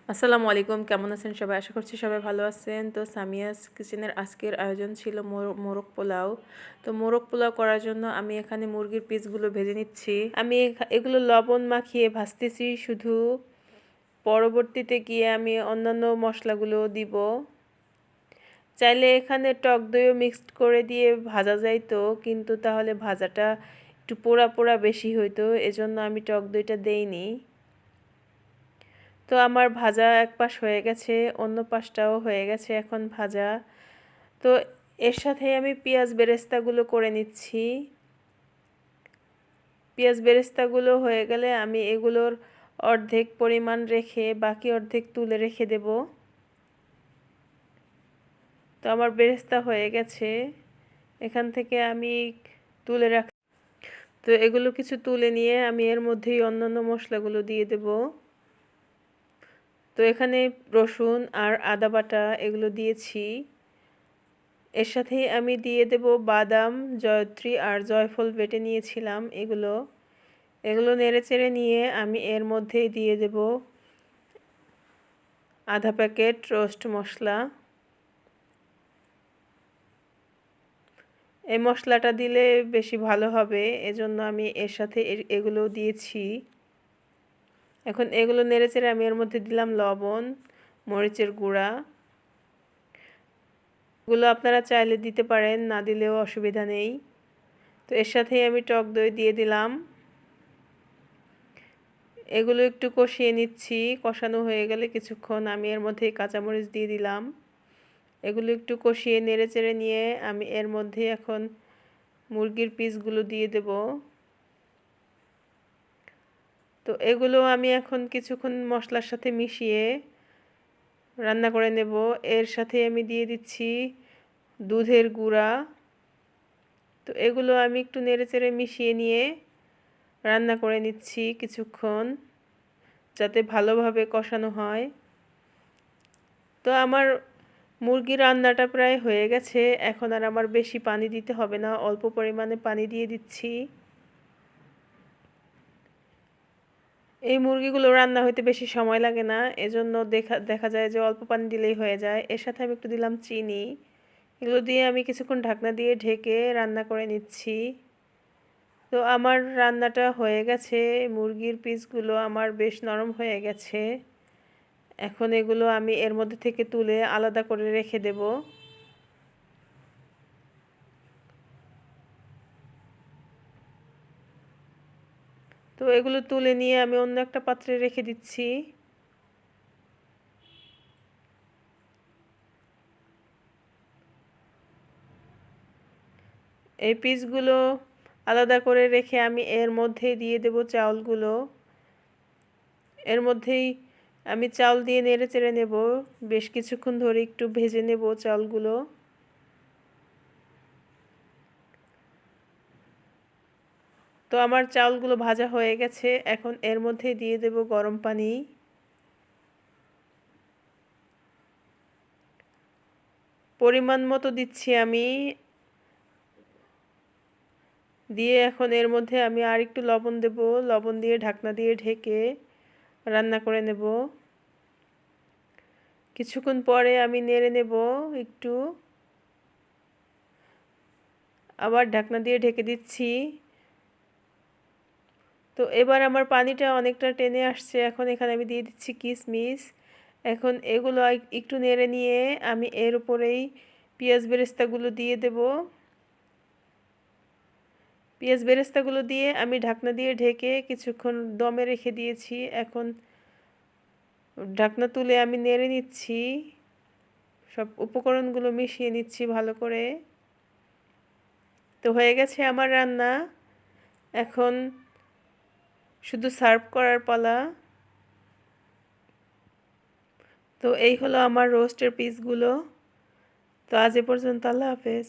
আসসালামু আলাইকুম, কেমন আছেন সবাই? আশা করছি সবাই ভালো আছেন। তো সামিয়াস কিচেনের আজকের আয়োজন ছিল মোরগ পোলাও। তো মোরগ পোলাও করার জন্য আমি এখানে মুরগির পিসগুলো ভেজে নিচ্ছি। আমি এগুলো লবণ মাখিয়ে ভাজতেছি শুধু। পরবর্তীতে গিয়ে আমি অন্যান্য মশলাগুলো দিব। চাইলে এখানে টক দইও মিক্সড করে দিয়ে ভাজা যাইতো, কিন্তু তাহলে ভাজাটা একটু পোড়া পোড়া বেশি হইতো, এজন্য আমি টক দইটা দেইনি। তো আমার ভাজা এক পাশ হয়ে গেছে, অন্য পাশটাও হয়ে গেছে এখন ভাজা। তো এর সাথে আমি পেঁয়াজ বেরেস্তাগুলো করে নিচ্ছি। পেঁয়াজ বেরেস্তাগুলো হয়ে গেলে আমি এগুলোর অর্ধেক পরিমাণ রেখে বাকি অর্ধেক তুলে রেখে দেব। তো আমার বেরেস্তা হয়ে গেছে, এখান থেকে আমি তুলে রাখ। তো এগুলো কিছু তুলে নিয়ে আমি এর মধ্যেই অন্যান্য মশলাগুলো দিয়ে দেব। তো এখানে রসুন আর আদা বাটা এগুলো দিয়েছি। এর সাথেই আমি দিয়ে দেব বাদাম, জয়ত্রী আর জয়ফল বেটে নিয়েছিলাম, এগুলো নেড়েচেড়ে নিয়ে আমি এর মধ্যেই দিয়ে দেব আধা প্যাকেট রোস্ট মশলা। এই মশলাটা দিলে বেশি ভালো হবে, এজন্য আমি এর সাথে এগুলো দিয়েছি। এখন এগুলো নেড়েচেড়ে আমি এর মধ্যে দিলাম লবণ, মরিচের গুঁড়া। এগুলো আপনারা চাইলে দিতে পারেন, না দিলেও অসুবিধা নেই। তো এর সাথেই আমি টক দই দিয়ে দিলাম। এগুলো একটু কষিয়ে নিচ্ছি। কষানো হয়ে গেলে কিছুক্ষণ আমি এর মধ্যে কাঁচামরিচ দিয়ে দিলাম। এগুলো একটু কষিয়ে নেড়েচেড়ে নিয়ে আমি এর মধ্যে এখন মুরগির পিসগুলো দিয়ে দেব। তো এগুলো আমি এখন কিছুক্ষণ মশলার সাথে মিশিয়ে রান্না করে নেব। এর সাথে আমি দিয়ে দিচ্ছি দুধের গুঁড়া। তো এগুলো আমি একটু নেড়েচেড়ে মিশিয়ে নিয়ে রান্না করে নিচ্ছি কিছুক্ষণ, যাতে ভালোভাবে কষানো হয়। তো আমার মুরগি রান্নাটা প্রায় হয়ে গেছে, এখন আর আমার বেশি পানি দিতে হবে না, অল্প পরিমাণে পানি দিয়ে দিচ্ছি। এই মুরগিগুলো রান্না হইতে বেশি সময় লাগে না, এজন্য দেখা যায় যে অল্প পানি দিলেই হয়ে যায়। এর সাথে আমি একটু দিলাম চিনি। এগুলো দিয়ে আমি কিছুক্ষণ ঢাকনা দিয়ে ঢেকে রান্না করে নিচ্ছি। তো আমার রান্নাটা হয়ে গেছে, মুরগির পিসগুলো আমার বেশ নরম হয়ে গেছে। এখন এগুলো আমি এর মধ্যে থেকে তুলে আলাদা করে রেখে দেব। তো এগুলো তুলে নিয়ে আমি অন্য একটা পাত্রে রেখে দিচ্ছি। এই পিসগুলো আলাদা করে রেখে আমি এর মধ্যে দিয়ে দেব চাউলগুলো। এর মধ্যেই আমি চাউল দিয়ে নেড়ে চেড়ে নেব, বেশ কিছুক্ষণ ধরে একটু ভেজে নেব চাউলগুলো। তো আমার চাউলগুলো ভাজা হয়ে গেছে, এখন এর মধ্যে দিয়ে দেব গরম পানি। পরিমাণ মতো দিচ্ছি আমি। দিয়ে এখন এর মধ্যে আমি আর একটু লবণ দেব। লবণ দিয়ে ঢাকনা দিয়ে ঢেকে রান্না করে নেব। কিছুক্ষণ পরে আমি নেড়ে নেব একটু, আবার ঢাকনা দিয়ে ঢেকে দিচ্ছি। তো এবার আমার পানিটা অনেকটা টেনে আসছে, এখন এখানে আমি দিয়ে দিচ্ছি কিশমিশ। এখন এগুলো একটু নেড়ে নিয়ে আমি এর উপরেই পেঁয়াজ বেরেস্তাগুলো দিয়ে দেব। পেঁয়াজ বেরেস্তাগুলো দিয়ে আমি ঢাকনা দিয়ে ঢেকে কিছুক্ষণ দমে রেখে দিয়েছি। এখন ঢাকনা তুলে আমি নেড়ে নিচ্ছি, সব উপকরণগুলো মিশিয়ে নিচ্ছি ভালো করে। তো হয়ে গেছে আমার রান্না, এখন শুধু সার্ভ করার পালা। তো এই হলো আমার রোস্টের পিসগুলো। তো আজ এ পর্যন্ত, আল্লাহ হাফেজ।